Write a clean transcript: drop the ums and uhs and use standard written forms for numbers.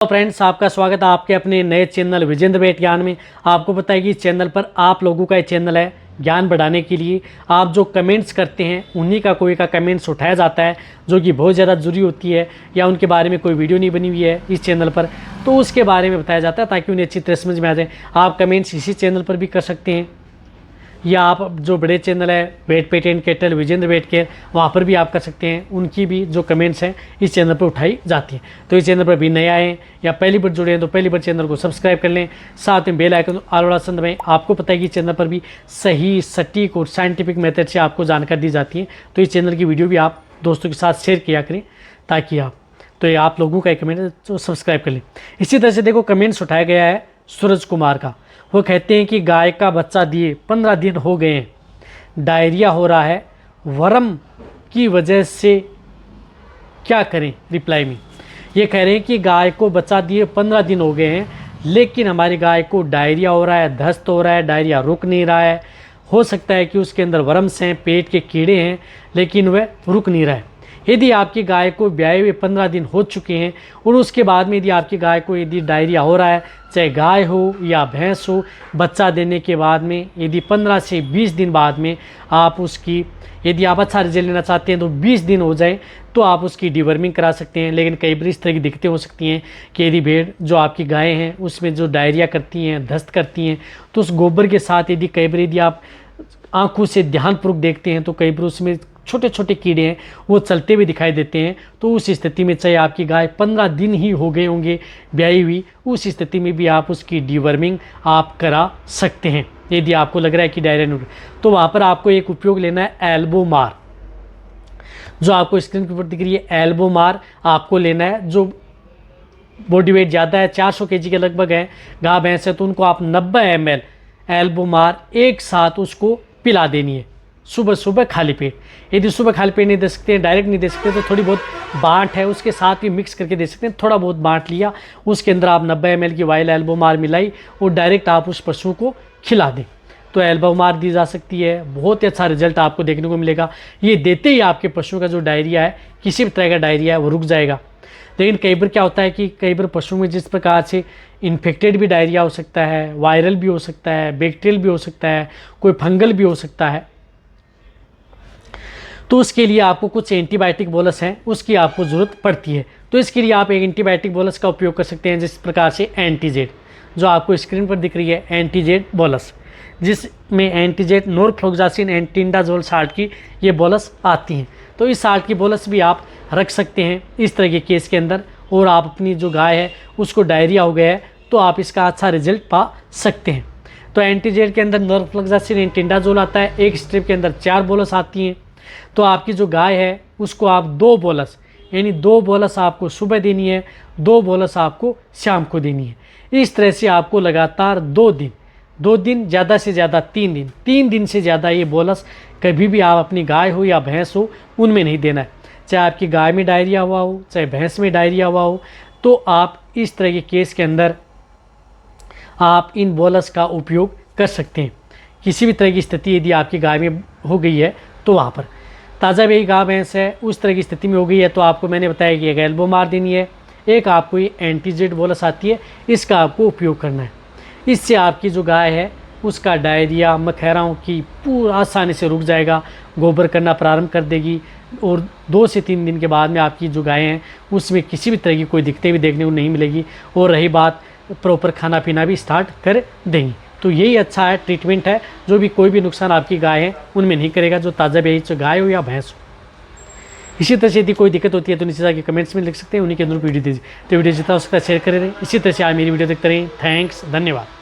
तो फ्रेंड्स, आपका स्वागत है आपके अपने नए चैनल विजेंद्र वेट ज्ञान में। आपको पता है कि इस चैनल पर आप लोगों का ये चैनल है ज्ञान बढ़ाने के लिए। आप जो कमेंट्स करते हैं उन्हीं का कोई का कमेंट्स उठाया जाता है जो कि बहुत ज़्यादा ज़रूरी होती है, या उनके बारे में कोई वीडियो नहीं बनी हुई है इस चैनल पर तो उसके बारे में बताया जाता है ताकि उन्हें अच्छी तरह समझ में आ जाए। आप कमेंट्स इसी चैनल पर भी कर सकते हैं, या आप जो बड़े चैनल है vet patent cattle Vijendra vet care वहाँ पर भी आप कर सकते हैं। उनकी भी जो कमेंट्स हैं इस चैनल पर उठाई जाती हैं। तो इस चैनल पर भी नए आए हैं या पहली बार जुड़े हैं तो पहली बार चैनल को सब्सक्राइब कर लें, साथ में बेल आइकन ऑल वाला बटन दबाएं। आपको पता है कि चैनल पर भी सही सटीक और साइंटिफिक मेथड से आपको जानकारी दी जाती है। तो इस चैनल की वीडियो भी आप दोस्तों के साथ शेयर किया करें ताकि ये आप लोगों का एक कमेंट तो सब्सक्राइब कर लें। इसी तरह से देखो कमेंट्स उठाया गया है सूरज कुमार का। वो कहते हैं कि गाय का बच्चा दिए 15 दिन हो गए हैं, डायरिया हो रहा है, वर्म की वजह से क्या करें। रिप्लाई में ये कह रहे हैं कि गाय को बच्चा दिए 15 दिन हो गए हैं, लेकिन हमारी गाय को डायरिया हो रहा है, दस्त हो रहा है, डायरिया रुक नहीं रहा है। हो सकता है कि उसके अंदर वर्म्स हैं, पेट के कीड़े हैं, लेकिन वह रुक नहीं रहा है। यदि आपकी गाय को ब्याए हुए 15 दिन हो चुके हैं और उसके बाद में यदि आपकी गाय को यदि डायरिया हो रहा है, चाहे गाय हो या भैंस हो, बच्चा देने के बाद में यदि 15 से 20 दिन बाद में आप उसकी यदि आप अच्छा रिजल्ट लेना चाहते हैं तो 20 दिन हो जाए तो आप उसकी डिवर्मिंग करा सकते हैं। लेकिन कई बार इस तरह की दिक्कतें हो सकती हैं कि यदि भेड़ जो आपकी गायें हैं उसमें जो डायरिया करती हैं, दस्त करती हैं, तो उस गोबर के साथ यदि कई बार यदि आप आंखों से ध्यानपूर्वक देखते हैं तो कई बार उसमें छोटे छोटे कीड़े हैं वो चलते हुए दिखाई देते हैं। तो उस स्थिति में चाहे आपकी गाय 15 दिन ही हो गए होंगे ब्याई हुई, उस स्थिति में भी आप उसकी डिवर्मिंग आप करा सकते हैं। यदि आपको लग रहा है कि डायरिया तो वहाँ पर आपको एक उपयोग लेना है एल्बोमार, जो आपको स्क्रीन के ऊपर दिख रही है। एल्बोमार आपको लेना है। जो बॉडी वेट ज़्यादा है 400 kg के लगभग है, गाय भैंस है, तो उनको आप 90 ml एल्बोमार एक साथ उसको पिला देनी है सुबह सुबह खाली पेट। यदि सुबह खाली पेट नहीं दे सकते हैं, डायरेक्ट नहीं दे सकते, तो थोड़ी बहुत बांट है उसके साथ भी मिक्स करके दे सकते हैं। थोड़ा बहुत बांट लिया, उसके अंदर आप 90 ml की वाइल एल्बोमार मिलाई और डायरेक्ट आप उस पशु को खिला दें तो एल्बोमार दी जा सकती है। बहुत ही अच्छा रिजल्ट आपको देखने को मिलेगा। ये देते ही आपके पशु का जो डायरिया है, किसी भी तरह का डायरिया है, वो रुक जाएगा। लेकिन कई बार क्या होता है कि कई बार पशु में जिस प्रकार से इन्फेक्टेड भी डायरिया हो सकता है, वायरल भी हो सकता है, बैक्टीरियल भी हो सकता है, कोई फंगल भी हो सकता है, तो उसके लिए आपको कुछ एंटीबायोटिक बोलस हैं उसकी आपको ज़रूरत पड़ती है। तो इसके लिए आप एक एंटीबायोटिक बोलस का उपयोग कर सकते हैं, जिस प्रकार से एंटीजेड, जो आपको स्क्रीन पर दिख रही है एंटीजेड बोलस, जिसमें एंटीजेड, नॉरफ्लोक्सासिन, एंटीडाजोल साल्ट की ये बोलस आती हैं। तो इस साल्ट की बोलस भी आप रख सकते हैं इस तरह के केस के अंदर। और आप अपनी जो गाय है उसको डायरिया हो गया है तो आप इसका अच्छा रिजल्ट पा सकते हैं। तो एंटीजेड के अंदर नॉरफ्लोक्सासिन, एंटीडाजोल आता है। एक स्ट्रिप के अंदर 4 बोलस आती हैं। तो आपकी जो गाय है उसको आप 2 बोलस, यानी 2 बोलस आपको सुबह देनी है, 2 बोलस आपको शाम को देनी है। इस तरह से आपको लगातार 2 दिन ज़्यादा से ज़्यादा 3 दिन से ज़्यादा ये बोलस कभी भी आप अपनी गाय हो या भैंस हो उनमें नहीं देना है। चाहे आपकी गाय में डायरिया हुआ हो, चाहे भैंस में डायरिया हुआ हो, तो आप इस तरह के केस के अंदर आप इन बोलस का उपयोग कर सकते हैं। किसी भी तरह की स्थिति यदि आपकी गाय में हो गई है तो वहाँ पर ताज़ा भी गाय भैंस है उस तरह की स्थिति में हो गई है तो आपको मैंने बताया कि एक एल्बोमार देनी है, एक आपको ये एंटीजेड बोलस आती है, इसका आपको उपयोग करना है। इससे आपकी जो गाय है उसका डायरिया, मखैराओं की पूरा आसानी से रुक जाएगा, गोबर करना प्रारंभ कर देगी और 2 से 3 दिन के बाद में आपकी जो गायें हैं उसमें किसी भी तरह की कोई दिक्कतें भी देखने को नहीं मिलेगी। और रही बात, प्रॉपर खाना पीना भी स्टार्ट कर देंगी। तो यही अच्छा है, ट्रीटमेंट है, जो भी कोई भी नुकसान आपकी गाय है उनमें नहीं करेगा, जो ताज़ा ब्याई गाय हो या भैंस हो। इसी तरह से यदि कोई दिक्कत होती है तो नीचे जाके कमेंट्स में लिख सकते हैं, उन्हीं के अंदर वीडियो दीजिए। तो वीडियो जितना हो सकता है शेयर करें। इसी तरह से आप मेरी वीडियो देखते रहें। थैंक्स, धन्यवाद।